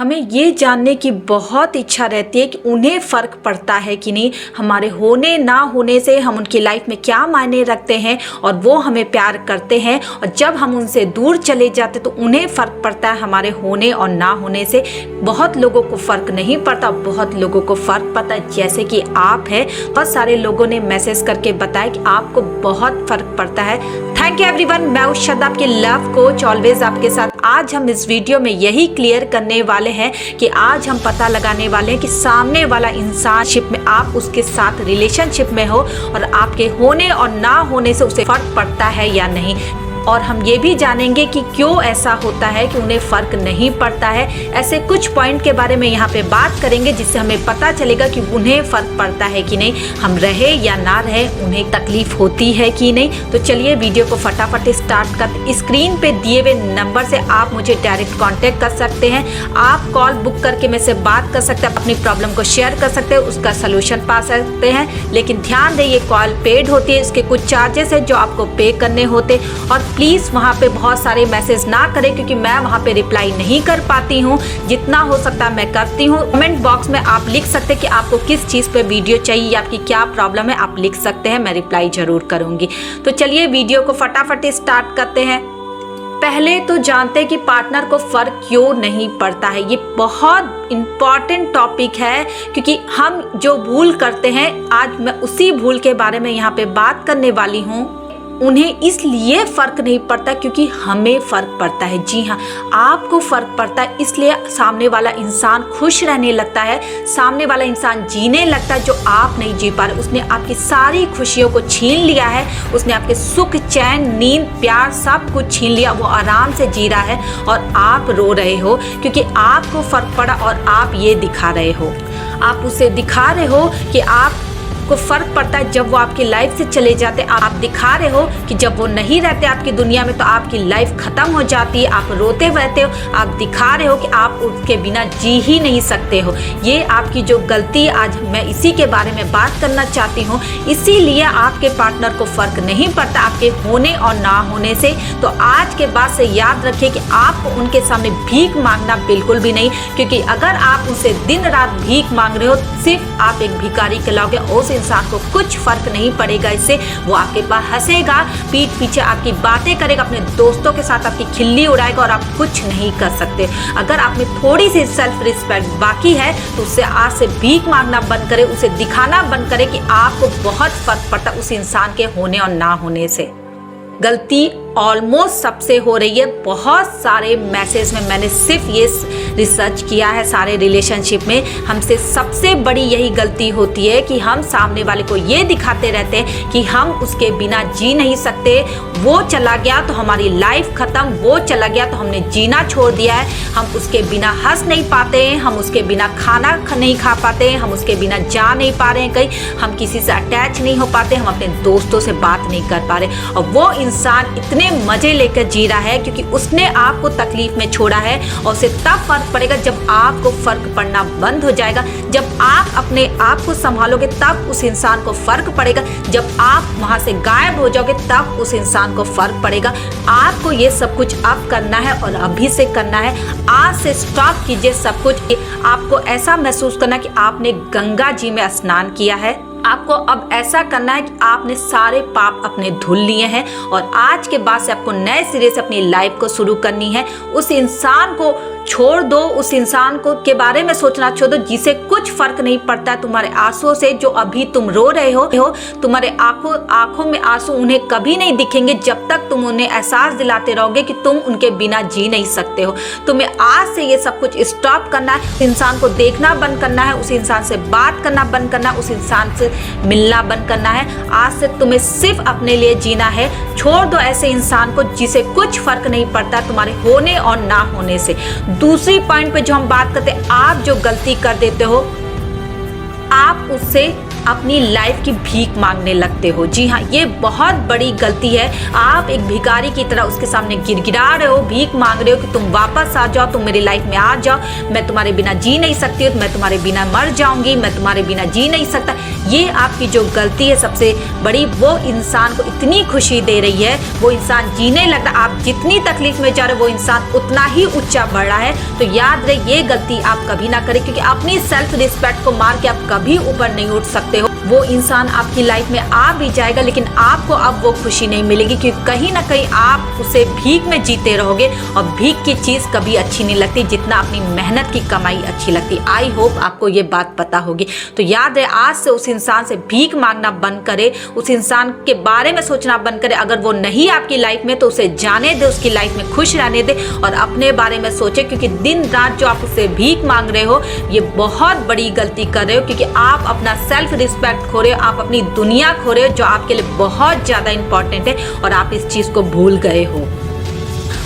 हमें ये जानने की बहुत इच्छा रहती है कि उन्हें फ़र्क पड़ता है कि नहीं, हमारे होने ना होने से हम उनकी लाइफ में क्या मायने रखते हैं और वो हमें प्यार करते हैं, और जब हम उनसे दूर चले जाते तो उन्हें फ़र्क पड़ता है हमारे होने और ना होने से। बहुत लोगों को फ़र्क नहीं पड़ता, बहुत लोगों को फ़र्क पड़ता है, जैसे कि आप हैं। बहुत सारे लोगों ने मैसेज करके बताया कि आपको बहुत फ़र्क पड़ता है। थैंक यू एवरीवन, मैं हूं श्रद्धा, आपकी लव कोच, ऑलवेज आपके साथ। आज हम इस वीडियो में यही क्लियर करने वाले हैं कि आज हम पता लगाने वाले हैं कि सामने वाला इंसान शिप में, आप उसके साथ रिलेशनशिप में हो और आपके होने और ना होने से उसे फर्क पड़ता है या नहीं। और हम ये भी जानेंगे कि क्यों ऐसा होता है कि उन्हें फ़र्क नहीं पड़ता है। ऐसे कुछ पॉइंट के बारे में यहाँ पे बात करेंगे जिससे हमें पता चलेगा कि उन्हें फ़र्क पड़ता है कि नहीं, हम रहे या ना रहे उन्हें तकलीफ़ होती है कि नहीं। तो चलिए वीडियो को फटाफट स्टार्ट कर। स्क्रीन पे दिए हुए नंबर से आप मुझे डायरेक्ट कॉन्टेक्ट कर सकते हैं। आप कॉल बुक करके मेरे से बात कर सकते हैं, अपनी प्रॉब्लम को शेयर कर सकते हैं, उसका सोल्यूशन पा सकते हैं। लेकिन ध्यान दें, ये कॉल पेड होती है, इसके कुछ चार्जेस है जो आपको पे करने होते। और प्लीज़ वहाँ पे बहुत सारे मैसेज ना करें क्योंकि मैं वहाँ पे रिप्लाई नहीं कर पाती हूँ। जितना हो सकता है मैं करती हूँ। कमेंट बॉक्स में आप लिख सकते हैं कि आपको किस चीज़ पे वीडियो चाहिए या आपकी क्या प्रॉब्लम है, आप लिख सकते हैं, मैं रिप्लाई ज़रूर करूँगी। तो चलिए वीडियो को फटाफट स्टार्ट करते हैं। पहले तो जानते हैं कि पार्टनर को फ़र्क क्यों नहीं पड़ता है। ये बहुत इम्पॉर्टेंट टॉपिक है क्योंकि हम जो भूल करते हैं, आज मैं उसी भूल के बारे में यहाँ पे बात करने वाली हूँ। उन्हें इसलिए फ़र्क नहीं पड़ता क्योंकि हमें फ़र्क पड़ता है। जी हाँ, आपको फ़र्क पड़ता है, इसलिए सामने वाला इंसान खुश रहने लगता है, सामने वाला इंसान जीने लगता है जो आप नहीं जी पा रहे। उसने आपकी सारी खुशियों को छीन लिया है, उसने आपके सुख, चैन, नींद, प्यार सब कुछ छीन लिया। वो आराम से जी रहा है और आप रो रहे हो क्योंकि आपको फ़र्क पड़ा और आप ये दिखा रहे हो। आप उसे दिखा रहे हो कि आप को फ़र्क पड़ता है जब वो आपकी लाइफ से चले जाते हैं। आप दिखा रहे हो कि जब वो नहीं रहते आपकी दुनिया में तो आपकी लाइफ ख़त्म हो जाती है, आप रोते रहते हो। आप दिखा रहे हो कि आप उसके बिना जी ही नहीं सकते हो। ये आपकी जो गलती, आज मैं इसी के बारे में बात करना चाहती हूँ। इसीलिए आपके पार्टनर को फ़र्क नहीं पड़ता आपके होने और ना होने से। तो आज के बाद से याद रखिए कि आपको उनके सामने भीख मांगना बिल्कुल भी नहीं, क्योंकि अगर आप उनसे दिन रात भीख मांग रहे हो, सिर्फ आप एक भिखारी कहलाओगे। उस इंसान को कुछ फर्क नहीं पड़ेगा इससे। वो आपके पास हंसेगा, पीठ पीछे आपकी बातें करेगा, अपने दोस्तों के साथ आपकी खिल्ली उड़ाएगा और आप कुछ नहीं कर सकते। अगर आप में थोड़ी सी सेल्फ रिस्पेक्ट बाकी है तो उससे आज से भीख मांगना बंद करें, उसे दिखाना बंद करें कि आपको बहुत फर्क पड़ता उस इंसान के होने और ना होने से। गलती ऑलमोस्ट सबसे हो रही है। बहुत सारे मैसेज में मैंने सिर्फ ये रिसर्च किया है, सारे रिलेशनशिप में हमसे सबसे बड़ी यही गलती होती है कि हम सामने वाले को ये दिखाते रहते हैं कि हम उसके बिना जी नहीं सकते। वो चला गया तो हमारी लाइफ ख़त्म, वो चला गया तो हमने जीना छोड़ दिया है। हम उसके बिना हंस नहीं पाते हैं, हम उसके बिना खाना नहीं खा पाते हैं, हम उसके बिना जा नहीं पा रहे हैं कहीं, हम किसी से अटैच नहीं हो पाते, हम अपने दोस्तों से बात नहीं कर पा रहे। और वो इंसान इतने मजे लेकर जी रहा है क्योंकि उसने आपको तकलीफ में छोड़ा है। और उसे तब फर्क पड़ेगा जब आपको फर्क पड़ना बंद हो जाएगा। जब आप अपने आप को संभालोगे तब उस इंसान को फर्क पड़ेगा। जब आप वहां से गायब हो जाओगे तब उस इंसान को फर्क पड़ेगा। आपको ये सब कुछ अब करना है और अभी से करना है। आज से स्टॉप कीजिए सब कुछ। आपको ऐसा महसूस करना कि आपने गंगा जी में स्नान किया है। आपको अब ऐसा करना है कि आपने सारे पाप अपने धुल लिए हैं और आज के बाद से आपको नए सिरे से अपनी लाइफ को शुरू करनी है। उस इंसान को छोड़ दो, उस इंसान को के बारे में सोचना छोड़ दो जिसे कुछ फर्क नहीं पड़ता तुम्हारे आंसुओं से। जो अभी तुम रो रहे हो, तुम्हारे आंखों में आंसू उन्हें कभी नहीं दिखेंगे जब तक तुम उन्हें एहसास दिलाते रहोगे कि तुम उनके बिना जी नहीं सकते हो। तुम्हें आज से ये सब कुछ स्टॉप करना है। उस इंसान को देखना बंद करना है, उस इंसान से बात करना बंद करना है, उस इंसान से मिलना बंद करना है। आज से तुम्हें सिर्फ अपने लिए जीना है। छोड़ दो ऐसे इंसान को जिसे कुछ फर्क नहीं पड़ता तुम्हारे होने और ना होने से। दूसरी पॉइंट पे जो हम बात करते हैं, आप जो गलती कर देते हो, आप उससे अपनी लाइफ की भीख मांगने लगते हो। जी हाँ, ये बहुत बड़ी गलती है। आप एक भिखारी की तरह उसके सामने गिड़गिड़ा रहे हो, भीख मांग रहे हो कि तुम वापस आ जाओ, तुम मेरी लाइफ में आ जाओ, मैं तुम्हारे बिना जी नहीं सकती हूँ, मैं तुम्हारे बिना मर जाऊंगी, मैं तुम्हारे बिना जी नहीं सकता। ये आपकी जो गलती है सबसे बड़ी, वो इंसान को इतनी खुशी दे रही है, वो इंसान जीने लग रहा है। आप जितनी तकलीफ में जा रहे हो वो इंसान उतना ही ऊंचा बढ़ रहा है। तो याद रहे, ये गलती आप कभी ना करें, क्योंकि अपनी सेल्फ रिस्पेक्ट को मार के आप कभी ऊपर नहीं उठ सकते हो। वो इंसान आपकी लाइफ में आ भी जाएगा, लेकिन आपको अब वो खुशी नहीं मिलेगी, क्योंकि कहीं ना कहीं आप उसे भीख में जीते रहोगे, और भीख की चीज कभी अच्छी नहीं लगती जितना अपनी मेहनत की कमाई अच्छी लगती। आई होप आपको ये बात पता होगी। तो याद रहे, आज से उस इंसान से भीख मांगना बंद करे, उस इंसान के बारे में सोचना बंद करे। अगर वो नहीं आपकी लाइफ में तो उसे जाने दे, उसकी लाइफ में खुश रहने दे और अपने बारे में सोचे, क्योंकि दिन रात जो आप उससे भीख मांग रहे हो ये बहुत बड़ी गलती कर रहे हो, क्योंकि आप अपना सेल्फ रिस्पेक्ट खो रहे हो, आप अपनी दुनिया खो रहे हो जो आपके लिए बहुत ज्यादा इंपॉर्टेंट है, और आप इस चीज को भूल गए हो।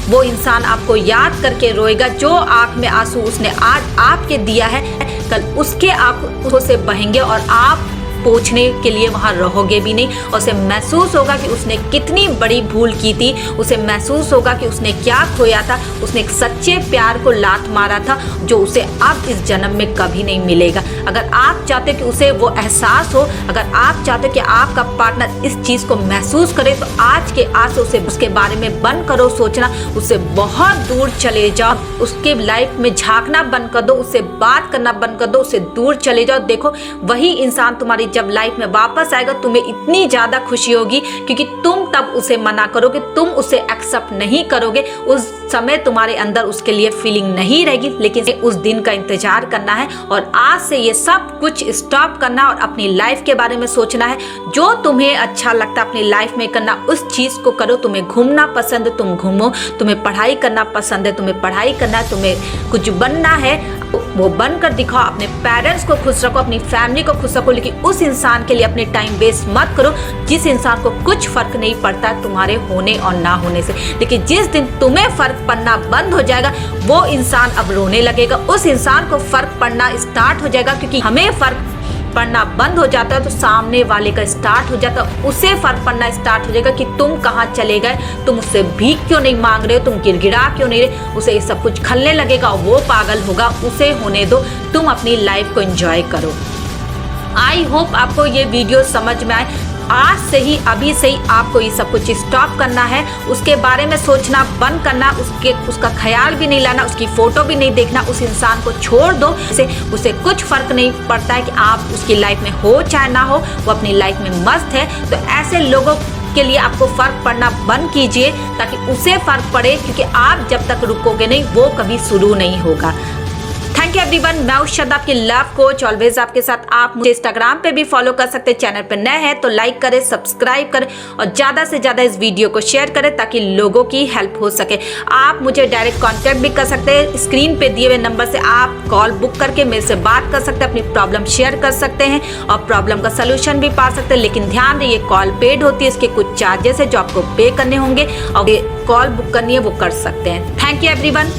वो इंसान आपको याद करके रोएगा। जो आंख में आंसू उसने आज आपके दिया है, कल उसके आंखों से बहेंगे और आप पूछने के लिए वहां रहोगे भी नहीं। और उसे महसूस होगा कि उसने कितनी बड़ी भूल की थी, उसे महसूस होगा कि उसने क्या खोया था। उसने एक सच्चे प्यार को लात मारा था जो उसे अब इस जन्म में कभी नहीं मिलेगा। अगर आप चाहते हो कि उसे वो एहसास हो, अगर आप चाहते हो कि आपका पार्टनर इस चीज को महसूस करे, तो आज के आज से उसे उसके बारे में बंद करो सोचना, उससे बहुत दूर चले जाओ, उसके लाइफ में झांकना बंद कर दो, उससे बात करना बंद कर दो, उससे दूर चले जाओ। देखो, वही इंसान तुम्हारी जब लाइफ में वापस आएगा, तुम्हें इतनी ज्यादा खुशी होगी, क्योंकि तुम तब उसे मना करोगे, तुम उसे एक्सेप्ट नहीं करोगे। उस समय तुम्हारे अंदर उसके लिए फीलिंग नहीं रहेगी, लेकिन उस दिन का इंतजार करना है और आज से ये सब कुछ स्टॉप करना और अपनी लाइफ के बारे में सोचना है। जो तुम्हें अच्छा लगता है अपनी लाइफ में करना, उस चीज को करो। तुम्हें घूमना पसंद है, तुम घूमो। तुम्हें पढ़ाई करना पसंद है, तुम्हें पढ़ाई करना है। तुम्हें कुछ बनना है, वो बनकर दिखाओ। अपने पेरेंट्स को खुश रखो, अपनी फैमिली को खुश रखो, लेकिन उस इंसान के लिए अपने टाइम वेस्ट मत करो जिस इंसान को कुछ फर्क नहीं पड़ता तुम्हारे होने और ना होने से। लेकिन जिस दिन तुम्हें फर्क पड़ना बंद हो जाएगा, वो इंसान अब रोने लगेगा, उस इंसान को फर्क पड़ना स्टार्ट हो जाएगा। क्योंकि हमें फर्क पड़ना बंद हो जाता है तो सामने वाले का स्टार्ट हो जाता है, उसे फर्क पड़ना स्टार्ट हो जाएगा कि तुम कहाँ चले गए, तुम उससे भीख क्यों नहीं मांग रहे हो, तुम गिड़गिड़ा क्यों नहीं रहे। उसे ये सब कुछ खलने लगेगा, वो पागल होगा, उसे होने दो, तुम अपनी लाइफ को एंजॉय करो। आई होप आपको ये वीडियो समझ में आए। आज से ही, अभी से ही आपको ये सब कुछ स्टॉप करना है, उसके बारे में सोचना बंद करना, उसका ख्याल भी नहीं लाना, उसकी फोटो भी नहीं देखना, उस इंसान को छोड़ दो। उसे कुछ फर्क नहीं पड़ता है कि आप उसकी लाइफ में हो चाहे ना हो, वो अपनी लाइफ में मस्त है। तो ऐसे लोगों के लिए आपको फर्क पड़ना बंद कीजिए ताकि उसे फर्क पड़े, क्योंकि आप जब तक रुकोगे नहीं वो कभी शुरू नहीं होगा। थैंक यू एवरीवन, मैं हूं श्रद्धा, आपकी लव कोच, ऑलवेज आपके साथ। आप मुझे इंस्टाग्राम पे भी फॉलो कर सकते हैं। चैनल पे नए हैं तो लाइक करें, सब्सक्राइब करें और ज्यादा से ज्यादा इस वीडियो को शेयर करें ताकि लोगों की हेल्प हो सके। आप मुझे डायरेक्ट कांटेक्ट भी कर सकते हैं, स्क्रीन पे दिए हुए नंबर से आप कॉल बुक करके मेरे से बात कर सकते हैं, अपनी प्रॉब्लम शेयर कर सकते हैं और प्रॉब्लम का सोल्यूशन भी पा सकते हैं। लेकिन ध्यान रहे, कॉल पेड होती है, इसके कुछ चार्जेस है जो आपको पे करने होंगे, और कॉल बुक करनी है वो कर सकते हैं। Thank you everyone.